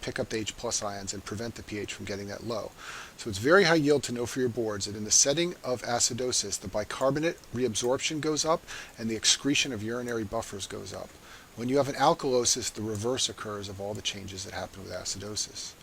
pick up the H plus ions and prevent the pH from getting that low. So it's very high yield to know for your boards that in the setting of acidosis, the bicarbonate reabsorption goes up and the excretion of urinary buffers goes up. When you have an alkalosis, the reverse occurs of all the changes that happen with acidosis.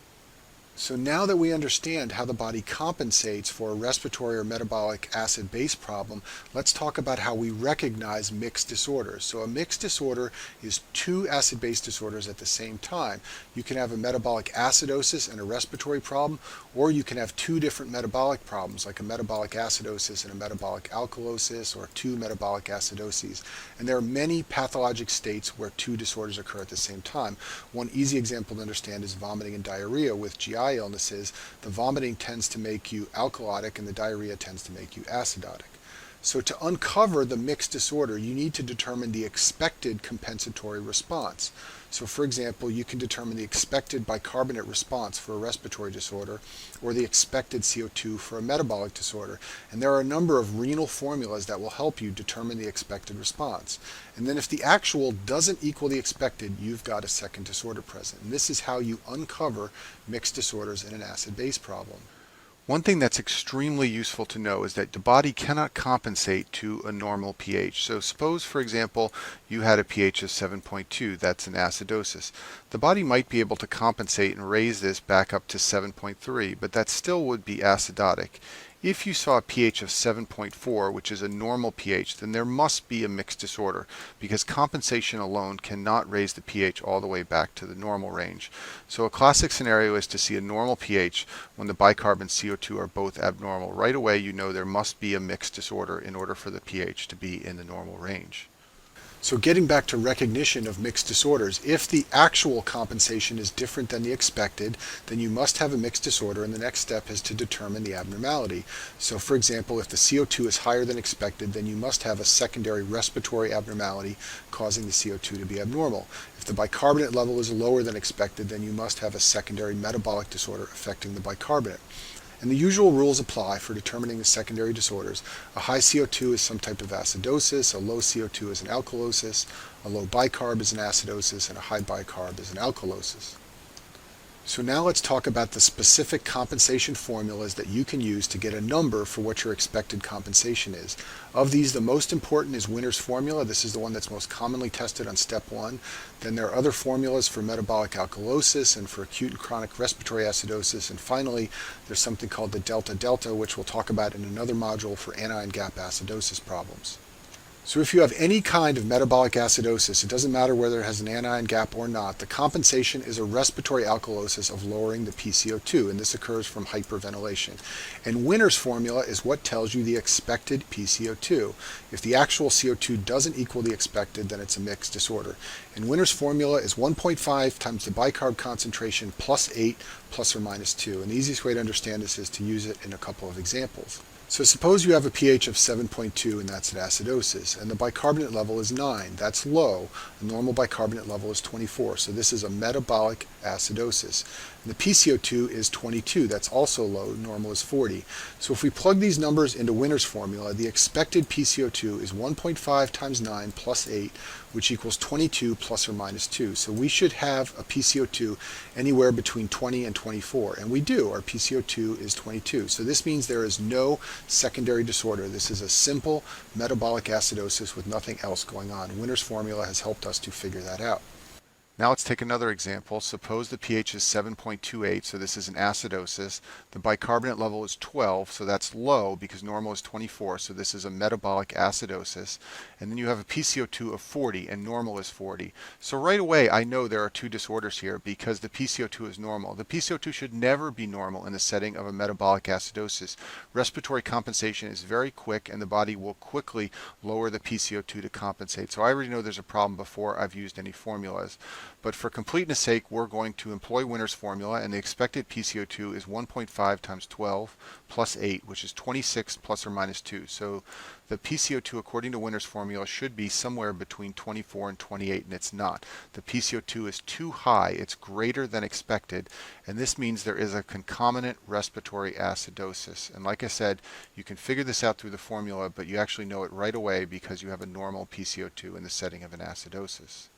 So now that we understand how the body compensates for a respiratory or metabolic acid-base problem, let's talk about how we recognize mixed disorders. So a mixed disorder is two acid-base disorders at the same time. You can have a metabolic acidosis and a respiratory problem, or you can have two different metabolic problems, like a metabolic acidosis and a metabolic alkalosis, or two metabolic acidoses. And there are many pathologic states where two disorders occur at the same time. One easy example to understand is vomiting and diarrhea with GI illnesses. The vomiting tends to make you alkalotic and the diarrhea tends to make you acidotic. So to uncover the mixed disorder, you need to determine the expected compensatory response. So for example, you can determine the expected bicarbonate response for a respiratory disorder or the expected CO2 for a metabolic disorder. And there are a number of renal formulas that will help you determine the expected response. And then if the actual doesn't equal the expected, you've got a second disorder present. And this is how you uncover mixed disorders in an acid-base problem. One thing that's extremely useful to know is that the body cannot compensate to a normal pH. So suppose, for example, you had a pH of 7.2, that's an acidosis. The body might be able to compensate and raise this back up to 7.3, but that still would be acidotic. If you saw a pH of 7.4, which is a normal pH, then there must be a mixed disorder because compensation alone cannot raise the pH all the way back to the normal range. So a classic scenario is to see a normal pH when the bicarb and CO2 are both abnormal. Right away you know there must be a mixed disorder in order for the pH to be in the normal range. So getting back to recognition of mixed disorders, if the actual compensation is different than the expected, then you must have a mixed disorder, and the next step is to determine the abnormality. So for example, if the CO2 is higher than expected, then you must have a secondary respiratory abnormality causing the CO2 to be abnormal. If the bicarbonate level is lower than expected, then you must have a secondary metabolic disorder affecting the bicarbonate. And the usual rules apply for determining the secondary disorders. A high CO2 is some type of acidosis, a low CO2 is an alkalosis, a low bicarb is an acidosis, and a high bicarb is an alkalosis. So now let's talk about the specific compensation formulas that you can use to get a number for what your expected compensation is. Of these, the most important is Winner's formula. This is the one that's most commonly tested on step 1. Then there are other formulas for metabolic alkalosis and for acute and chronic respiratory acidosis. And finally, there's something called the delta-delta, which we'll talk about in another module for anion gap acidosis problems. So if you have any kind of metabolic acidosis, it doesn't matter whether it has an anion gap or not, the compensation is a respiratory alkalosis of lowering the PCO2, and this occurs from hyperventilation. And Winner's formula is what tells you the expected PCO2. If the actual CO2 doesn't equal the expected, then it's a mixed disorder. And Winner's formula is 1.5 times the bicarb concentration plus 8 plus or minus 2. And the easiest way to understand this is to use it in a couple of examples. So suppose you have a pH of 7.2 and that's an acidosis, and the bicarbonate level is 9. That's low. A normal bicarbonate level is 24, so this is a metabolic acidosis. And the PCO2 is 22. That's also low. Normal is 40. So if we plug these numbers into Winner's formula, the expected PCO2 is 1.5 times 9 plus 8, which equals 22 plus or minus 2. So we should have a PCO2 anywhere between 20 and 24, and we do. Our PCO2 is 22. So this means there is no secondary disorder. This is a simple metabolic acidosis with nothing else going on. Winner's formula has helped us to figure that out. Now let's take another example. Suppose the pH is 7.28, so this is an acidosis. The bicarbonate level is 12, so that's low because normal is 24, so this is a metabolic acidosis. And then you have a PCO2 of 40 and normal is 40. So right away I know there are two disorders here because the PCO2 is normal. The PCO2 should never be normal in the setting of a metabolic acidosis. Respiratory compensation is very quick and the body will quickly lower the PCO2 to compensate. So I already know there's a problem before I've used any formulas. But for completeness sake, we're going to employ Winner's formula, and the expected PCO2 is 1.5 times 12 plus 8, which is 26 plus or minus 2. So the PCO2, according to Winner's formula, should be somewhere between 24 and 28, and it's not. The PCO2 is too high. It's greater than expected, and this means there is a concomitant respiratory acidosis. And like I said, you can figure this out through the formula, but you actually know it right away because you have a normal PCO2 in the setting of an acidosis.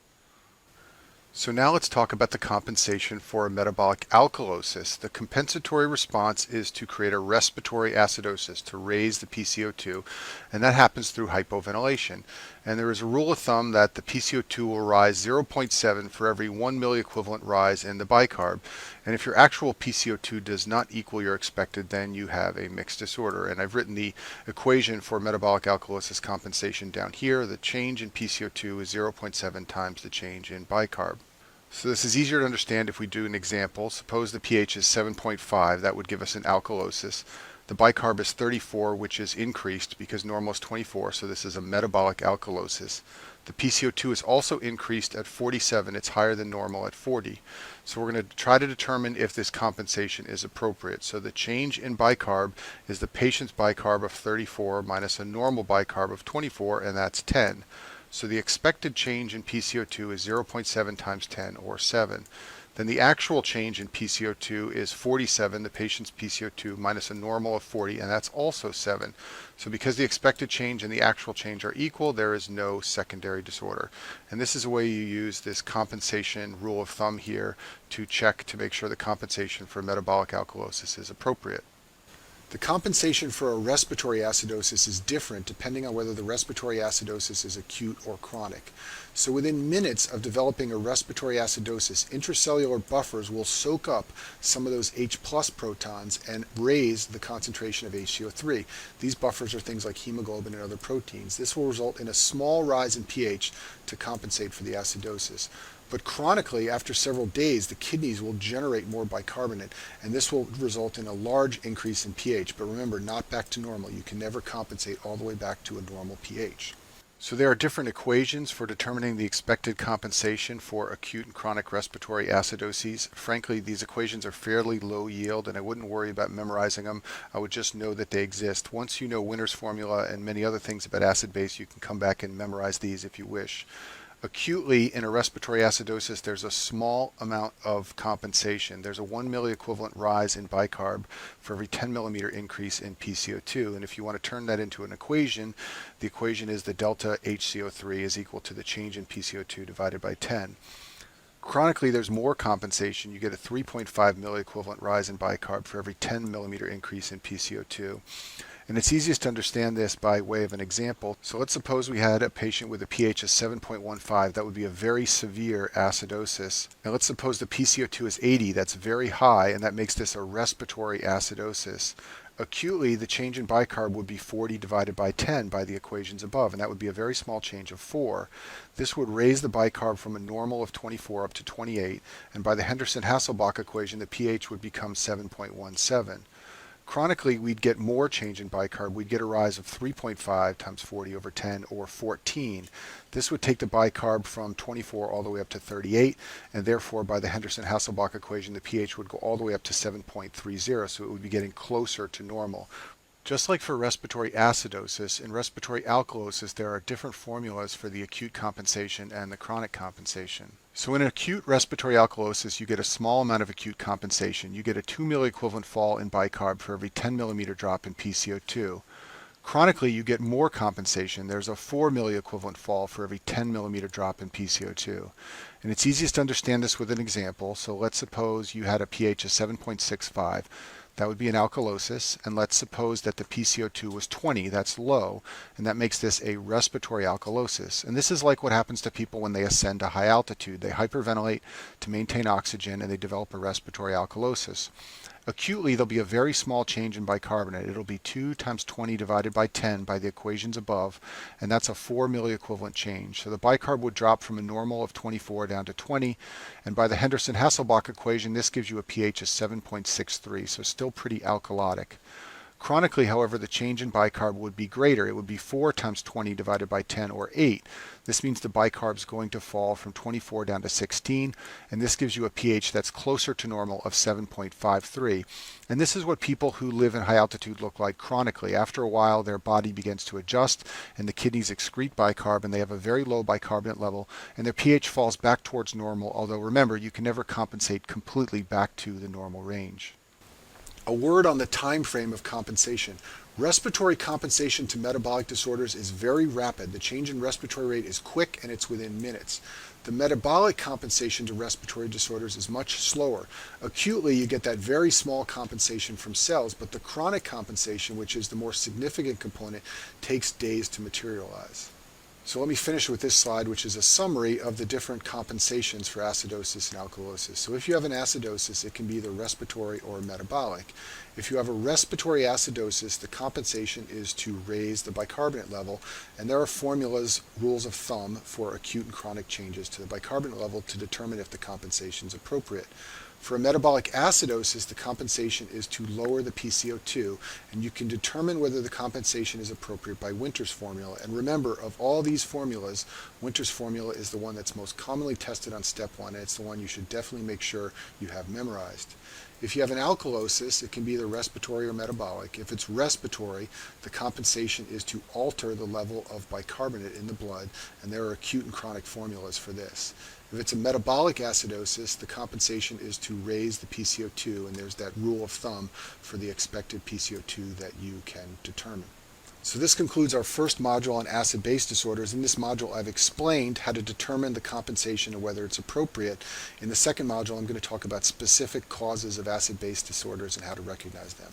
So now let's talk about the compensation for a metabolic alkalosis. The compensatory response is to create a respiratory acidosis, to raise the PCO2, and that happens through hypoventilation. And there is a rule of thumb that the PCO2 will rise 0.7 for every 1 milliequivalent rise in the bicarb. And if your actual PCO2 does not equal your expected, then you have a mixed disorder. And I've written the equation for metabolic alkalosis compensation down here. The change in PCO2 is 0.7 times the change in bicarb. So this is easier to understand if we do an example. Suppose the pH is 7.5, that would give us an alkalosis. The bicarb is 34, which is increased because normal is 24, so this is a metabolic alkalosis. The PCO2 is also increased at 47, it's higher than normal at 40. So we're going to try to determine if this compensation is appropriate. So the change in bicarb is the patient's bicarb of 34 minus a normal bicarb of 24, and that's 10. So the expected change in PCO2 is 0.7 times 10, or 7. Then the actual change in PCO2 is 47, the patient's PCO2, minus a normal of 40, and that's also 7. So because the expected change and the actual change are equal, there is no secondary disorder. And this is a way you use this compensation rule of thumb here to check to make sure the compensation for metabolic alkalosis is appropriate. The compensation for a respiratory acidosis is different depending on whether the respiratory acidosis is acute or chronic. So within minutes of developing a respiratory acidosis, intracellular buffers will soak up some of those H plus protons and raise the concentration of HCO3. These buffers are things like hemoglobin and other proteins. This will result in a small rise in pH to compensate for the acidosis. But chronically, after several days, the kidneys will generate more bicarbonate, and this will result in a large increase in pH. But remember, not back to normal. You can never compensate all the way back to a normal pH. So there are different equations for determining the expected compensation for acute and chronic respiratory acidoses. Frankly, these equations are fairly low yield, and I wouldn't worry about memorizing them. I would just know that they exist. Once you know Winner's formula and many other things about acid base, you can come back and memorize these if you wish. Acutely, in a respiratory acidosis, there's a small amount of compensation. There's a 1 milliequivalent rise in bicarb for every 10 millimeter increase in PCO2. And if you want to turn that into an equation, the equation is the delta HCO3 is equal to the change in PCO2 divided by 10. Chronically, there's more compensation. You get a 3.5 milliequivalent rise in bicarb for every 10 millimeter increase in PCO2. And it's easiest to understand this by way of an example. So let's suppose we had a patient with a pH of 7.15. That would be a very severe acidosis. Now let's suppose the PCO2 is 80. That's very high, and that makes this a respiratory acidosis. Acutely, the change in bicarb would be 40 divided by 10 by the equations above, and that would be a very small change of 4. This would raise the bicarb from a normal of 24 up to 28, and by the Henderson-Hasselbalch equation, the pH would become 7.17. Chronically, we'd get more change in bicarb. We'd get a rise of 3.5 times 40 over 10, or 14. This would take the bicarb from 24 all the way up to 38, and therefore by the Henderson-Hasselbalch equation, the pH would go all the way up to 7.30, so it would be getting closer to normal. Just like for respiratory acidosis, in respiratory alkalosis, there are different formulas for the acute compensation and the chronic compensation. So in acute respiratory alkalosis, you get a small amount of acute compensation. You get a 2 milliequivalent fall in bicarb for every 10 millimeter drop in PCO2. Chronically, you get more compensation. There's a 4 milliequivalent fall for every 10 millimeter drop in PCO2. And it's easiest to understand this with an example. So let's suppose you had a pH of 7.65. That would be an alkalosis, and let's suppose that the PCO2 was 20, that's low, and that makes this a respiratory alkalosis. And this is like what happens to people when they ascend to high altitude. They hyperventilate to maintain oxygen, and they develop a respiratory alkalosis. Acutely, there'll be a very small change in bicarbonate. It'll be 2 times 20 divided by 10 by the equations above, and that's a 4 milliequivalent change. So the bicarb would drop from a normal of 24 down to 20, and by the Henderson-Hasselbalch equation, this gives you a pH of 7.63, so still pretty alkalotic. Chronically, however, the change in bicarb would be greater. It would be 4 times 20 divided by 10, or 8. This means the bicarb is going to fall from 24 down to 16, and this gives you a pH that's closer to normal of 7.53. And this is what people who live in high altitude look like chronically. After a while, their body begins to adjust, and the kidneys excrete bicarb, and they have a very low bicarbonate level, and their pH falls back towards normal, although remember, you can never compensate completely back to the normal range. A word on the time frame of compensation. Respiratory compensation to metabolic disorders is very rapid. The change in respiratory rate is quick, and it's within minutes. The metabolic compensation to respiratory disorders is much slower. Acutely, you get that very small compensation from cells, but the chronic compensation, which is the more significant component, takes days to materialize. So let me finish with this slide, which is a summary of the different compensations for acidosis and alkalosis. So if you have an acidosis, it can be either respiratory or metabolic. If you have a respiratory acidosis, the compensation is to raise the bicarbonate level, and there are formulas, rules of thumb, for acute and chronic changes to the bicarbonate level to determine if the compensation is appropriate. For a metabolic acidosis, the compensation is to lower the PCO2, and you can determine whether the compensation is appropriate by Winter's formula. And remember, of all these formulas, Winter's formula is the one that's most commonly tested on step 1, and it's the one you should definitely make sure you have memorized. If you have an alkalosis, it can be either respiratory or metabolic. If it's respiratory, the compensation is to alter the level of bicarbonate in the blood, and there are acute and chronic formulas for this. If it's a metabolic acidosis, the compensation is to raise the PCO2, and there's that rule of thumb for the expected PCO2 that you can determine. So this concludes our first module on acid-base disorders. In this module, I've explained how to determine the compensation and whether it's appropriate. In the second module, I'm going to talk about specific causes of acid-base disorders and how to recognize them.